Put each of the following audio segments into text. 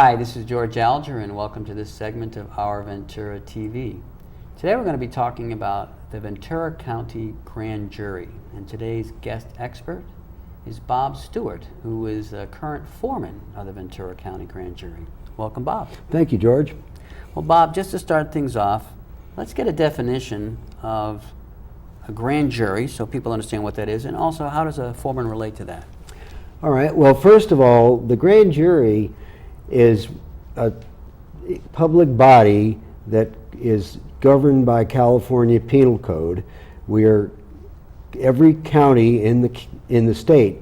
Hi, this is George Alger, and welcome to this segment of Our Ventura TV. Today we're going to be talking about the Ventura County Grand Jury, and today's guest expert is Bob Stewart, who is the current foreman of the Ventura County Grand Jury. Welcome, Bob. Thank you, George. Well, Bob, just to start things off, let's get a definition of a grand jury so people understand what that is, and also how does a foreman relate to that? All right. Well, first of all, the grand jury is a public body that is governed by California Penal Code. Every county in the state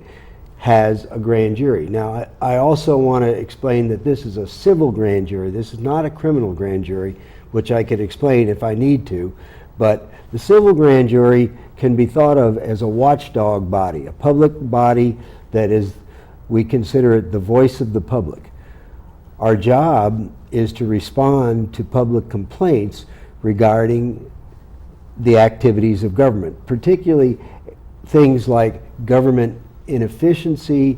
has a grand jury. Now, I also want to explain that this is a civil grand jury. This is not a criminal grand jury, which I could explain if I need to. But the civil grand jury can be thought of as a watchdog body, a public body that is, we consider it the voice of the public. Our job is to respond to public complaints regarding the activities of government, particularly things like government inefficiency,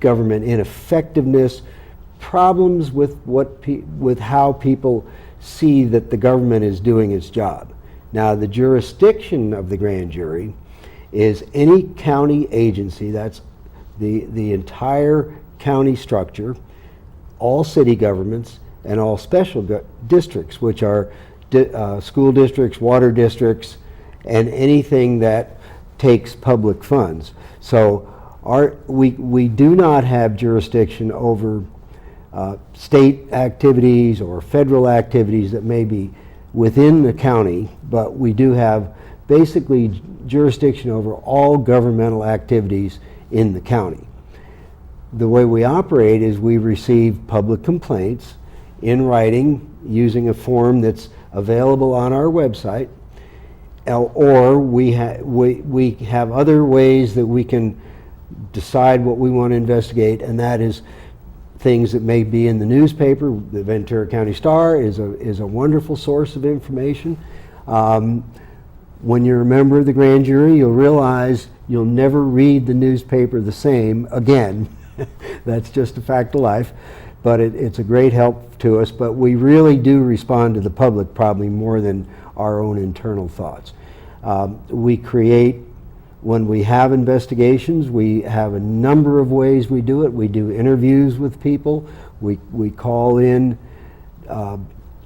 government ineffectiveness, problems with how people see that the government is doing its job. Now, the jurisdiction of the grand jury is any county agency, that's the entire county structure, all city governments, and all special districts, which are school districts, water districts, and anything that takes public funds. So we do not have jurisdiction over state activities or federal activities that may be within the county, but we do have basically jurisdiction over all governmental activities in the county. The way we operate is we receive public complaints in writing using a form that's available on our website, or we have other ways that we can decide what we want to investigate, and that is things that may be in the newspaper. The Ventura County Star is a wonderful source of information. When you're a member of the grand jury, you'll realize you'll never read the newspaper the same again. That's just a fact of life, but it's a great help to us. But we really do respond to the public probably more than our own internal thoughts. We create, when we have investigations, we have a number of ways we do it. We do interviews with people. We call in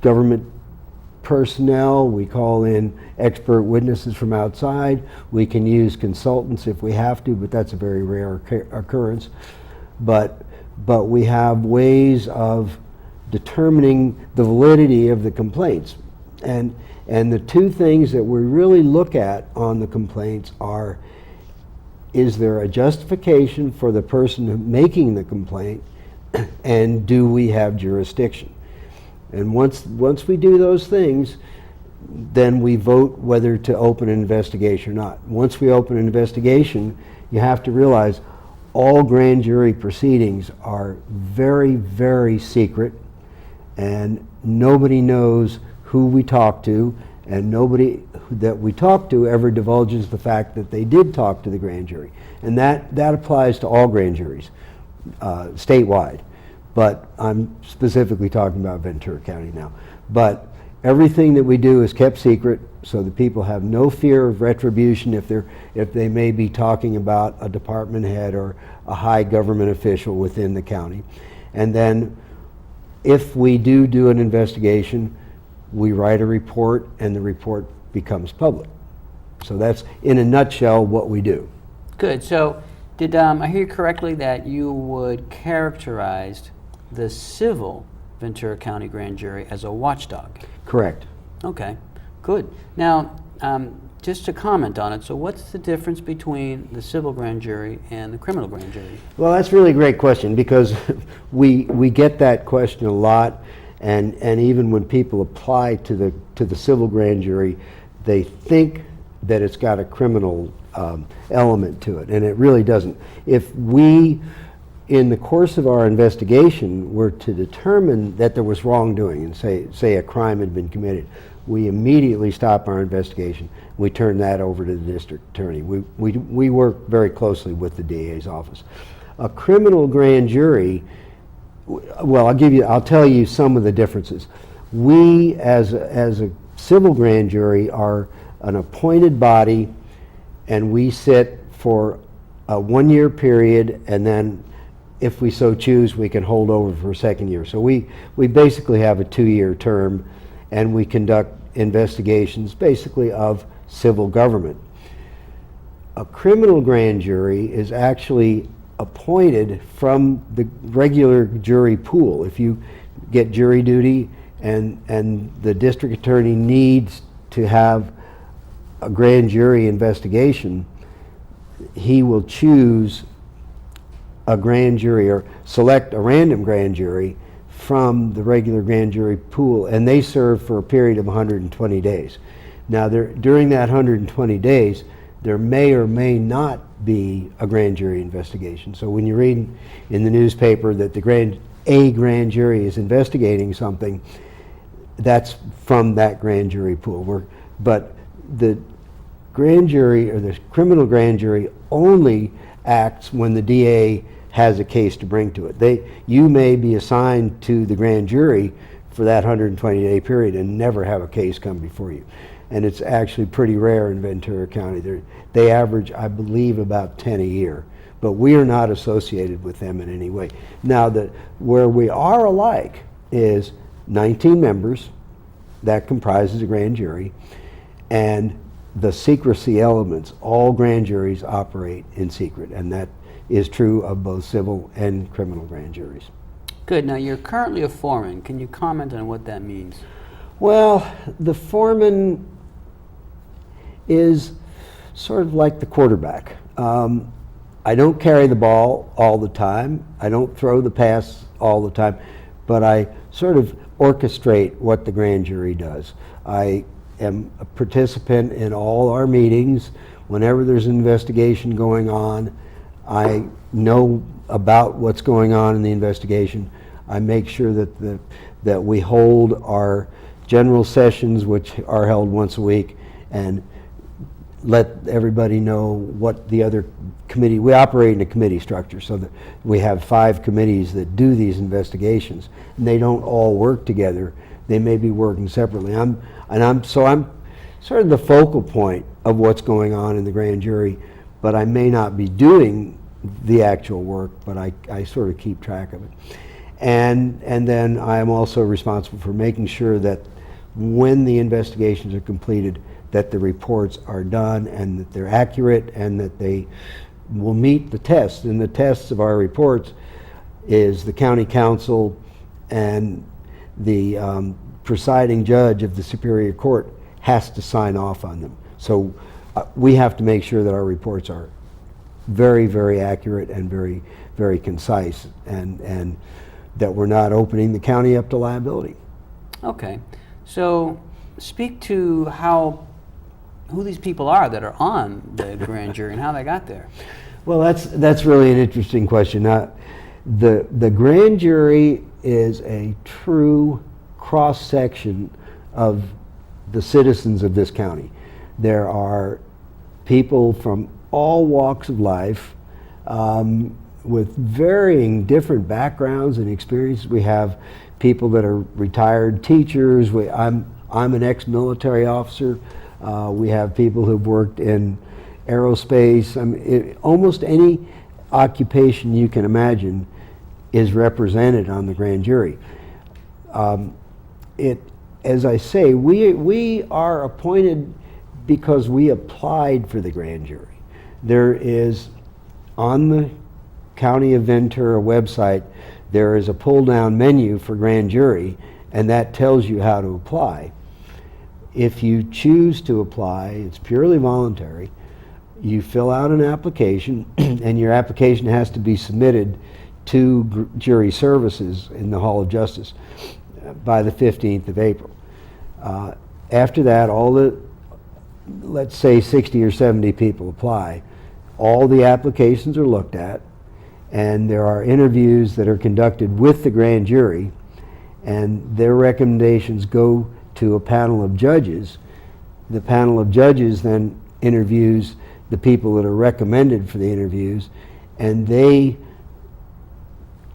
government personnel. We call in expert witnesses from outside. We can use consultants if we have to, but that's a very rare occurrence. But we have ways of determining the validity of the complaints. And the two things that we really look at on the complaints are, is there a justification for the person making the complaint, and do we have jurisdiction? And once we do those things, then we vote whether to open an investigation or not. Once we open an investigation, you have to realize all grand jury proceedings are very, very secret, and nobody knows who we talk to, and nobody that we talk to ever divulges the fact that they did talk to the grand jury. And that applies to all grand juries statewide. But I'm specifically talking about Ventura County now. But everything that we do is kept secret, so that people have no fear of retribution if they may be talking about a department head or a high government official within the county. And then if we do an investigation, we write a report, and the report becomes public. So that's, in a nutshell, what we do. Good. So did I hear correctly that you would characterize the civil Ventura County Grand Jury as a watchdog? Correct. Okay, good. Now, just to comment on it, so what's the difference between the civil grand jury and the criminal grand jury? Well, that's really a great question, because we get that question a lot, and even when people apply to the civil grand jury, they think that it's got a criminal element to it, and it really doesn't. If we, in the course of our investigation, were to determine that there was wrongdoing and say a crime had been committed, we immediately stop our investigation. We turn that over to the district attorney. We work very closely with the DA's office. A criminal grand jury, Well, I'll tell you some of the differences. We, as a civil grand jury, are an appointed body, and we sit for a 1-year period, and then if we so choose, we can hold over for a second year. So we basically have a 2-year term, and we conduct investigations basically of civil government. A criminal grand jury is actually appointed from the regular jury pool. If you get jury duty and the district attorney needs to have a grand jury investigation, he will choose a grand jury or select a random grand jury from the regular grand jury pool, and they serve for a period of 120 days. Now, during that 120 days, there may or may not be a grand jury investigation. So when you read in the newspaper that a grand jury is investigating something, that's from that grand jury pool. But the grand jury, or the criminal grand jury, only acts when the DA has a case to bring to it. You may be assigned to the grand jury for that 120-day period and never have a case come before you. And it's actually pretty rare in Ventura County. They average, I believe, about 10 a year. But we are not associated with them in any way. Now, where we are alike is 19 members. That comprises a grand jury. And the secrecy elements. All grand juries operate in secret. And that is true of both civil and criminal grand juries. Good. Now, you're currently a foreman. Can you comment on what that means? Well, the foreman is sort of like the quarterback. I don't carry the ball all the time. I don't throw the pass all the time, but I sort of orchestrate what the grand jury does. I am a participant in all our meetings. Whenever there's an investigation going on, I know about what's going on in the investigation. I make sure that we hold our general sessions, which are held once a week, and let everybody know what the other committee. We operate in a committee structure, so that we have 5 committees that do these investigations, and they don't all work together. They may be working separately. I'm sort of the focal point of what's going on in the grand jury, but I may not be doing the actual work, but I sort of keep track of it. And then I am also responsible for making sure that when the investigations are completed, that the reports are done and that they're accurate and that they will meet the tests. And the tests of our reports is the county council and the presiding judge of the Superior Court has to sign off on them. So we have to make sure that our reports are very, very accurate and very, very concise, and that we're not opening the county up to liability. Okay. So speak to who these people are that are on the grand jury and how they got there. Well, that's really an interesting question. The grand jury is a true cross-section of the citizens of this county. There are people from all walks of life with varying different backgrounds and experiences. We have people that are retired teachers. I'm an ex-military officer. We have people who've worked in aerospace. Almost any occupation you can imagine is represented on the grand jury. As I say, we are appointed because we applied for the grand jury. There is, on the County of Ventura website, there is a pull-down menu for grand jury, and that tells you how to apply. If you choose to apply, it's purely voluntary. You fill out an application, and your application has to be submitted to jury services in the Hall of Justice by the 15th of April. After that, let's say 60 or 70 people apply. All the applications are looked at, and there are interviews that are conducted with the grand jury, and their recommendations go to a panel of judges. The panel of judges then interviews the people that are recommended for the interviews, and they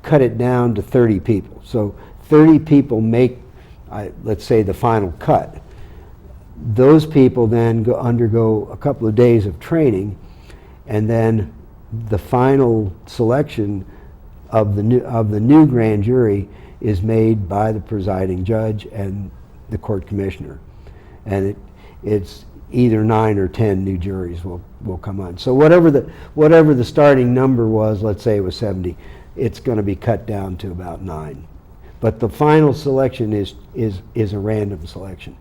cut it down to 30 people. So 30 people make, let's say, the final cut. Those people then undergo a couple of days of training, and then the final selection of the new grand jury is made by the presiding judge and the court commissioner, and it's either 9 or 10 new juries will come on. So whatever the starting number was, let's say it was 70, it's going to be cut down to about 9. But the final selection is a random selection.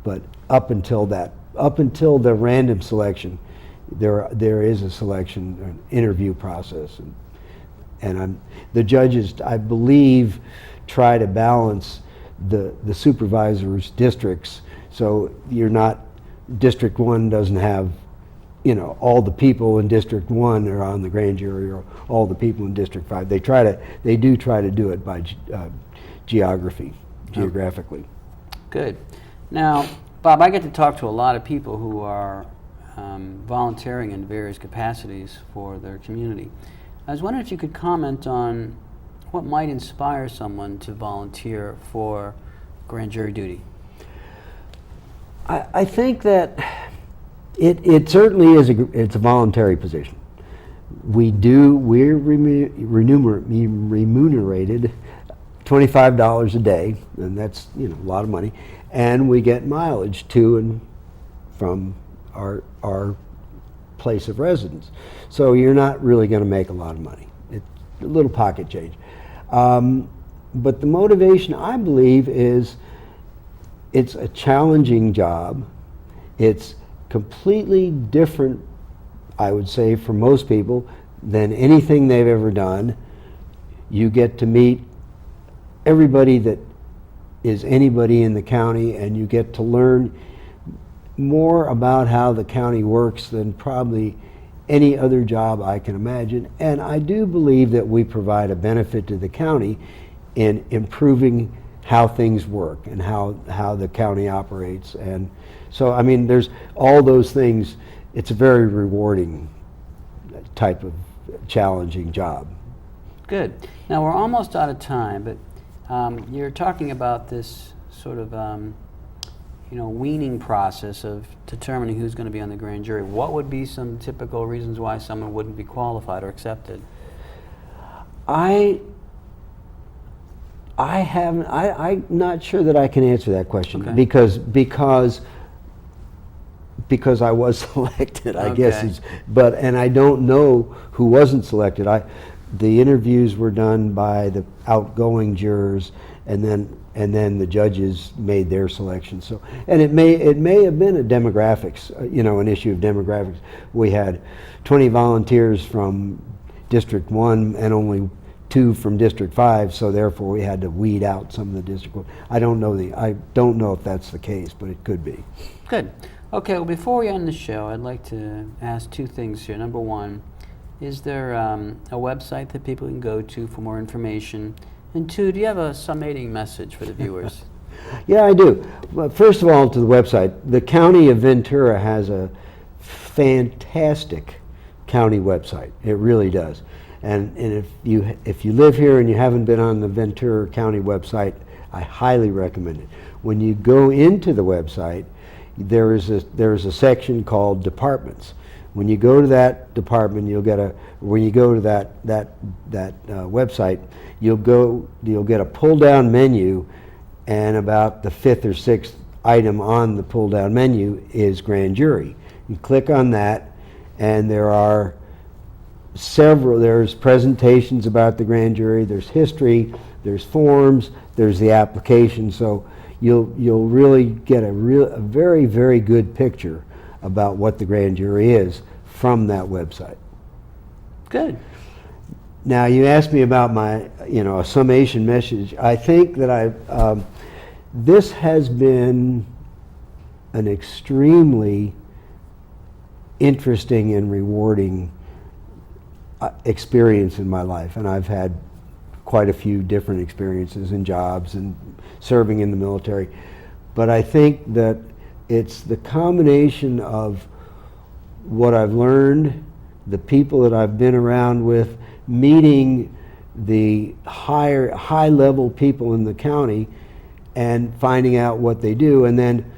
But up until the random selection, there is a selection, an interview process, and the judges, I believe, try to balance the supervisors' districts, so you're not, District 1 doesn't have, all the people in District 1 are on the grand jury, or all the people in District 5. They do try to do it by geographically. Good. Now, Bob, I get to talk to a lot of people who are volunteering in various capacities for their community. I was wondering if you could comment on what might inspire someone to volunteer for grand jury duty. I think that it certainly is it's a voluntary position. We're remunerated $25 a day, and that's a lot of money, and we get mileage to and from our place of residence. So you're not really going to make a lot of money. It's a little pocket change. But the motivation, I believe, is it's a challenging job. It's completely different, I would say, for most people than anything they've ever done. You get to meet everybody that is anybody in the county, and you get to learn more about how the county works than probably any other job I can imagine. And I do believe that we provide a benefit to the county in improving how things work and how the county operates. And so, I mean, there's all those things. It's a very rewarding type of challenging job. Good. Now, we're almost out of time, but you're talking about this sort of weaning process of determining who's going to be on the grand jury. What would be some typical reasons why someone wouldn't be qualified or accepted? I'm not sure that I can answer that question. Okay. because I was selected, I Okay. guess. And I don't know who wasn't selected. The interviews were done by the outgoing jurors, and then the judges made their selection. So, and it may have been a demographics, an issue of demographics. We had 20 volunteers from District 1 and only 2 from District 5, so therefore we had to weed out some of the District 1. I don't know if that's the case, but it could be. Good. Okay, well, before we end the show, I'd like to ask 2 things here. Number 1, is there a website that people can go to for more information? And 2, do you have a summating message for the viewers? Yeah, I do. Well, first of all, to the website. The County of Ventura has a fantastic county website. It really does. And if you live here and you haven't been on the Ventura County website, I highly recommend it. When you go into the website, there is a section called Departments. When you go to that department, when you go to that website, you'll get a pull-down menu, and about the 5th or 6th item on the pull-down menu is grand jury. You click on that, and there's presentations about the grand jury, there's history, there's forms, there's the application. So you'll really get a very, very good picture about what the grand jury is from that website. Good. Now, you asked me about my, a summation message. I think that this has been an extremely interesting and rewarding experience in my life, and I've had quite a few different experiences and jobs and serving in the military. But I think that it's the combination of what I've learned, the people that I've been around with, meeting the high-level people in the county and finding out what they do, and then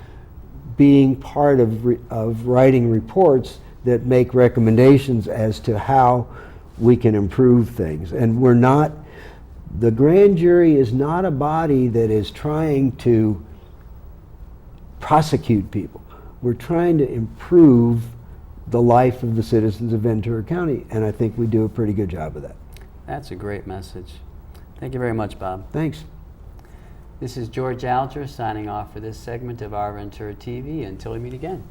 being part of writing reports that make recommendations as to how we can improve things. And the grand jury is not a body that is trying to prosecute people. We're trying to improve the life of the citizens of Ventura County, and I think we do a pretty good job of that. That's a great message. Thank you very much, Bob. Thanks. This is George Alger signing off for this segment of Our Ventura TV. Until we meet again.